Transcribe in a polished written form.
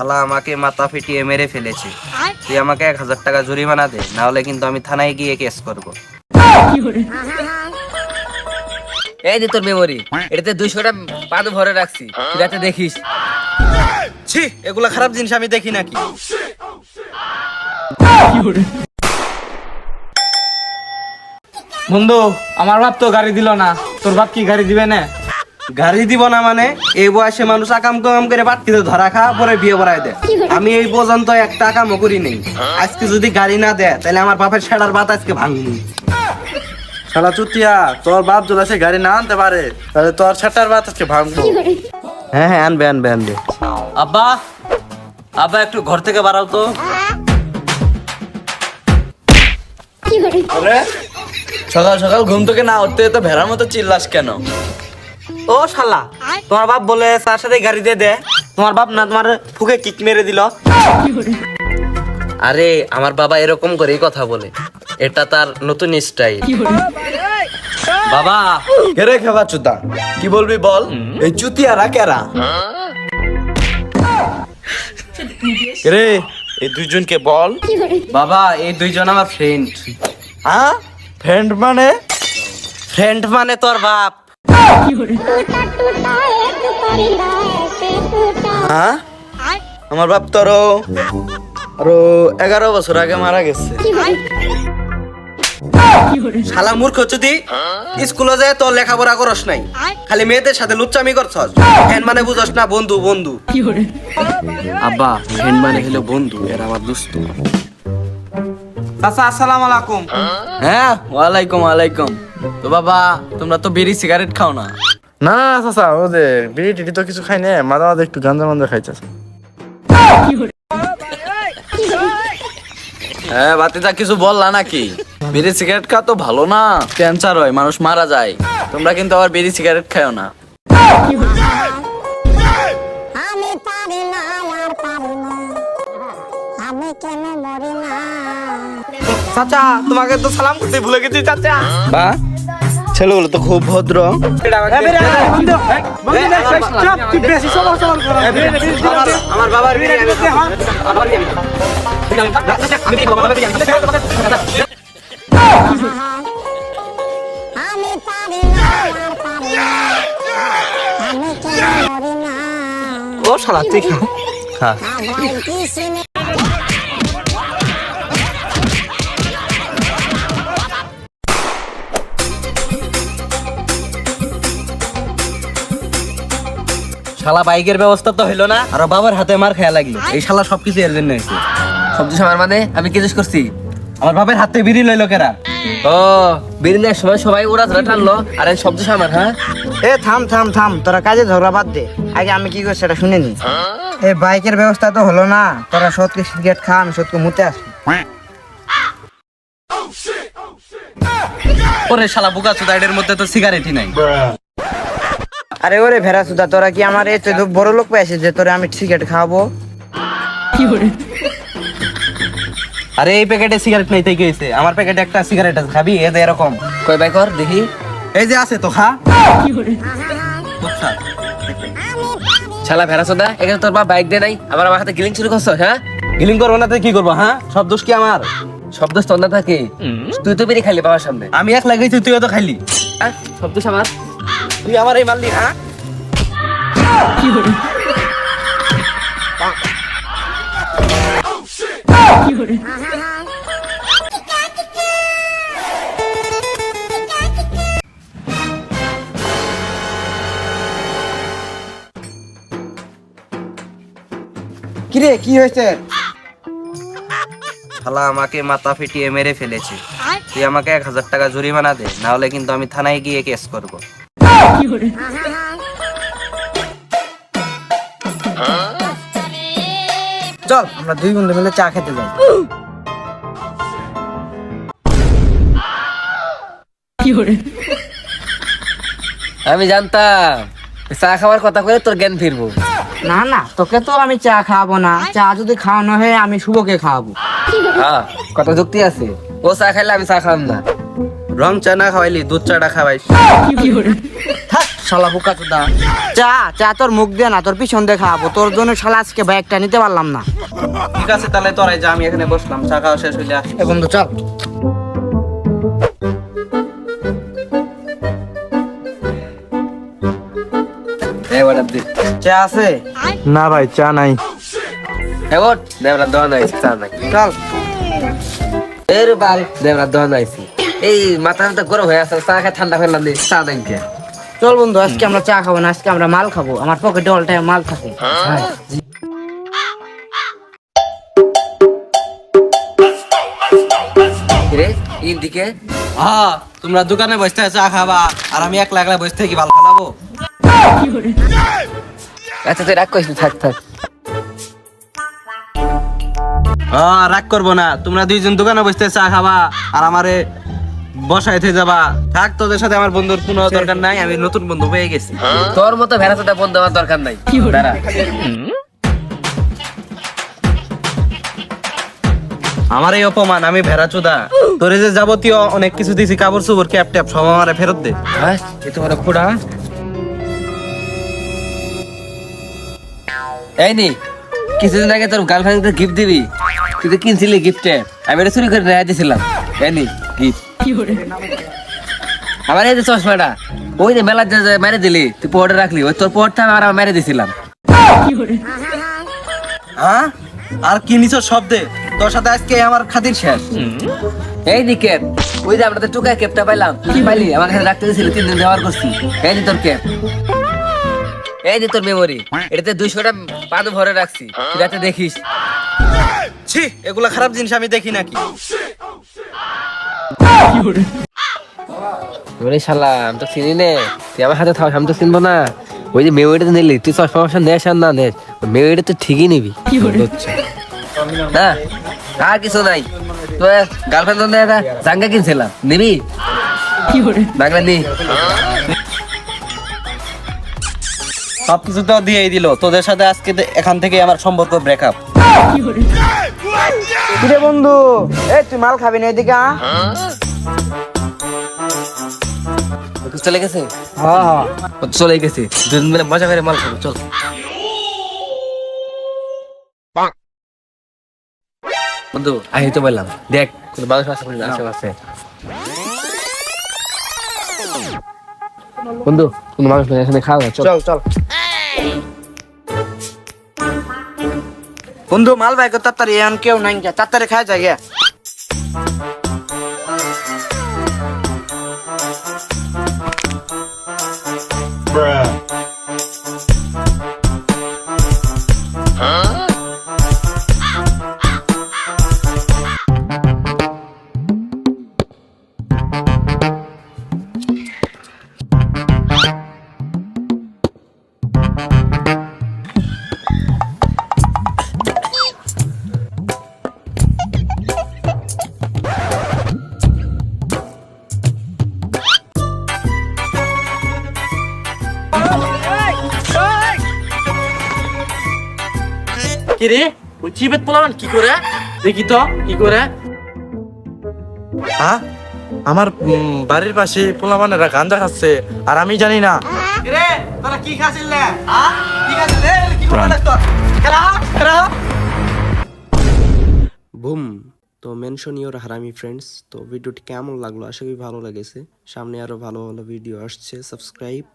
শালা আমাকে মাথা ফেটিয়ে মেরে ফেলেছে। তুই আমাকে 1000 টাকা জরিমানা দে, না হলে কিন্তু আমি থানায় গিয়ে কেস করব। এই যে তোর মেমোরি, এটাতে 200টা পাদ ভরে রাখছি, রাতে দেখিস। ছি, এগুলা খারাপ জিনিস আমি দেখি নাকি? বন্ধু, আমার বাপ তো গাড়ি দিল না, তোর বাপ কি গাড়ি দিবে না? গাড়ি দিব না মানে? এই বয়সে মানুষ আকাম কাম করে বাটকিতে ধরা খা, পরে বিয়ে করায় দেয়। আমি এই পর্যন্ত একটা কামও করি নেই। আজকে যদি গাড়ি না দেয় তাহলে আমার বাপের ছেড়ার বাত আজকে ভাঙবি। শালা চুতিয়া, তোর বাপ যদি সে গাড়ি না আনতে পারে তাহলে তোর ছাটার বাত আজকে ভাঙবো। হ্যাঁ হ্যাঁ, আনবে আনবে আনবে। আব্বা, আব্বা একটু ঘর থেকে বাড়াও তো। সকাল সকাল ঘুম থেকে না উঠতে তো ভেড়ার মতো চিল্লাস কেন? ও শালা, তোমার বাপ বলে তার সাথে গাড়ি দিয়ে দে। তোমার বাপ না তোমার ফুকে কিক মেরে দিল। আরে আমার বাবা এরকম করেই কথা বলে, এটা তার নতুন স্টাইল। বাবা, কেরে খেবা চুতা, কি বলবি বল? এই চুতিয়ারা কেরা? রে, এই দুইজনকে বল। বাবা, এই দুইজন আমার ফ্রেন্ড। হ্যাঁ, ফ্রেন্ড মানে? ফ্রেন্ড মানে তোর বাপ। হ্যাঁ, আমার বাপ তো আরো 11 বছর আগে মারা গেছে। শালা মূর্খ চুদি, স্কুলে যায় তোর লেখাপড়া করস নাই, খালি মেয়েদের সাথে লুচ্চামি করছস। ফ্রেন্ড মানে বুঝস না? বন্ধু বন্ধু। আব্বা, ফ্রেন্ড মানে হলো বন্ধু, এরা আমার দোস্ত। চাচা আসসালামু আলাইকুম। হ্যাঁ, ওয়ালাইকুম ওয়ালাইকুম। তো বাবা, তোমরা তো বিড়ি সিগারেট খাও না? না না চাচা, ও যে বিড়ি টিড়ি তো কিছু খাই না, মাঝে মাঝে একটু গাঞ্জা মাঞ্জা খাইছে। হ্যাঁ, বাতিজা কিছু বললা নাকি? বিড়ি সিগারেট খাওয়া তো ভালো না, ক্যান্সার হয়, মানুষ মারা যায়। তোমরা কিন্তু আবার বিড়ি সিগারেট খাও না। আমি পারি না, আর পারি না, আমি কেন মরি না। চাচা, তোমাকে তো সালাম করতে ভুলে গেছি চাচা। বা ছেলেগুলো তো খুব ভদ্র। আমার বাবার বিরিয়ানি আমি পারি না, আর পারি না, আমি কেন মরি না। ও শালা, তুই খা। আমার কি শুনে শালা বাইকের ব্যবস্থা তো হইলো না, আর বাবার হাতে মার খেয়া লাগলো। এই শালা সবকিছু এর জন্য হয়েছে। শব্দ সামার মানে আমি কি জিজ্ঞেস করছি? আমার বাপের হাতে বিড়ি লইলো কেরা? ও, বেরিনের সময় সবাই ওরা ধরে টানলো, আর এই শব্দ সামার। হ্যাঁ, এ থাম থাম থাম, তোরা কাজে ঝগড়া বাদ দে। আগে আমি কি করছি সেটা শুনে নি। এই বাইকের ব্যবস্থা তো হলো না, তোরা সত্যি সিগারেট খা, আমি সত্যি মুতে আসি। ওরে শালা বুকা চোদা, এর মধ্যে তো সিগারেটই নাই। আরে ওরে ভেড়া সুদা, তোরা কি আমার এই তো বড় লোক পেয়েছিস যে তোরা আমি সিগারেট খাওয়াবো? আরে এই প্যাকেটে সিগারেট নাই, তাই কি হয়েছে? আমার প্যাকেটে একটা সিগারেট আছে, খাবি? এ এরকম কই বাই কর দেখি। এই যে আছে তো, খা। শালা ভেড়াচোদা, এখানে তোর বাপ বাইক দিয়ে নাই, আবার আমার হাতে গিলিং শুরু করছো? হ্যাঁ, গিলিং করবো না তো কি করবো? হ্যাঁ, সব দোষ কি আমার? শব্দ স্তন্দা থাকে, তুই তো বেরিয়ে খাইলি বাবার সামনে। আমি এক লাগাইছি, তুইও তো খাইলি। হ্যাঁ, শব্দ সামার। তুই আমার এই মারলি, হ্যাঁ? কিরে, কি হয়েছে? শালা আমাকে মাথা ফেটিয়ে মেরে ফেলেছে। তুই আমাকে 1000 টাকা জরিমানা দে, না হলে কিন্তু আমি থানায় গিয়ে কেস করব। চল আমরা দুই বন্ধু মিলে চা খেতে যাই। আমি জানতাম চা খাওয়ার কথা করে তোর জ্ঞান ফিরবো। না না, তোকে তো আমি চা খাওয়াবো না। চা যদি খাওয়ানো হয় আমি শুভকে খাওয়াবো। হ্যাঁ, কত যুক্তি আছে। ও চা খাইলে আমি চা খাওয়াম না। রং চা না খাওয়াইলি দুধ চাটা খাওয়াইস। থাক শালা বোকা চোদা। চা চা তোর মুখ দিয়ে না, তোর পিছন দিয়ে খাওয়াবো। তোর জন্য শালা আজকে বাইকটা নিতে পারলাম না। ঠিক আছে তাহলে তোরাই যা, আমি এখানে বসলাম, চা খাওয়া শেষ হইলে আসি। এ বন্ধু চল। এই অর্ডার দে। চা আছে? না ভাই চা নাই। এবার দেবরা দোয়া নাইছি চা নাই। চল। এর বাল দেবরা দোয়া নাইছি। এই মাথাটা গরম হয়ে আছে, চা খেয়ে ঠান্ডা ফেললাম দি, চা দেন কে? চল বন্ধু, আজকে আমরা চা খাবো না, আজকে আমরা মাল খাবো। আমার পকেটে অল টাইম মাল থাকে। রে ইন দিকে হ্যাঁ, তোমরা দোকানে বসতে চা খাবা আর আমি একলা একলা বসতে কি ভালো খালাবো? আচ্ছা তুই রাগ করিস না, থাক থাক। হ্যাঁ, রাগ করবো না। তোমরা দুইজন দোকানে বসতে চা খাবা আর আমারে বসাইতে যাবা। থাক, তোদের সাথে আমার বন্ধুর কোনো দরকার নাই, আমি নতুন বন্ধু পেয়ে গেছি। তোর মতো ভেড়াটা বন্ধু আমার দরকার নাই। দাঁড়া। আমার এই অপমান, আমি ভেড়া চোদা। তোরে যে যাবতীয় অনেক কিছু দিছি, কাপড় চোপড় ক্যাপ ট্যাপ সব আমারে ফেরত দে। হ্যাঁ এ তোমার খোড়া। এই নি কিছুদিন আগে তোর গার্লফ্রেন্ড গিফট দিবি, তুই তো কিনছিলি গিফটে, আমি এটা চুরি করে রেখে দিয়েছিলাম। এই নি গিফট। আমার এই যে চশমাটা, ওই যে মেলা মেরে দিলি, তুই পড়ে রাখলি, ওই তোর পড়টা আর আমি মেরে দিয়েছিলাম। হ্যাঁ, আর কি নিছ সব দে। তোর সাথে আজকে আমার খাতির শেষ। এই নি ক্যাপ, ওই যে আমরা তো টুকায় ক্যাপটা পাইলাম, তুই কি পাইলি? আমার কাছে রাখতে দিয়েছিলি, 3 দিন ব্যবহার করছি। এই নি তোর ক্যাপ, এই নি তোর মেমোরি, এটাতে 200টা পাদু ভরে রাখছি, তুই রাতে দেখিস। ছি, এগুলা খারাপ জিনিস আমি দেখি নাকি? ওরে শালা, আমি তো চিনি নে, তুই আমার হাতে থাক, আমি তো চিনবো না। ওই যে মেমোরিটা নিলি, তুই চশমা নেস আর না নেস, মেমোরিটা তুই ঠিকই নিবি। না আর কিছু নাই, তো গার্লফ্রেন্ড একটা জাঙ্গা কিনছিলাম, নিবি? বাংলা নি। সবকিছু তো দিয়েই দিল। তোদের সাথে আজকে এখান থেকে আমার সম্পর্ক ব্রেকআপ। কিরে বন্ধু, এই তুই মাল খাবি না? এদিকে আ। চলে গেছে? হ্যাঁ হ্যাঁ। ও তো চলে গেছে, দুজন মিলে মজা করে মাল খাবো, চল। বন্ধু আই তো বললাম, দেখ কোন মানুষ আশেপাশে। বন্ধু কোন মানুষ এখানে খাওয়া, চল। চল চল বন্ধু, মাল ভাই তাড়াতাড়ি, এখন কেউ নাই, তাড়াতাড়ি খাওয়া যায় গিয়া। কিরে ওই চিবেত পোলাবেন কি করে? দেখি তো কি করে। হ্যাঁ, আমার বাড়ির পাশে পোলাবানেরা গাঁজা খাচ্ছে আর আমি জানি না। রে, তোরা কি খাচ্ছিস? হ্যাঁ, কি খাচ্ছিস? কি করে লাগতো? খেলা খেলা। বুম। তো মেনশন ইওর হারামি ফ্রেন্ডস। তো ভিডিওটি কেমন লাগলো? আশা করি ভালো লেগেছে। সামনে আরো ভালো ভালো ভিডিও আসছে। সাবস্ক্রাইব।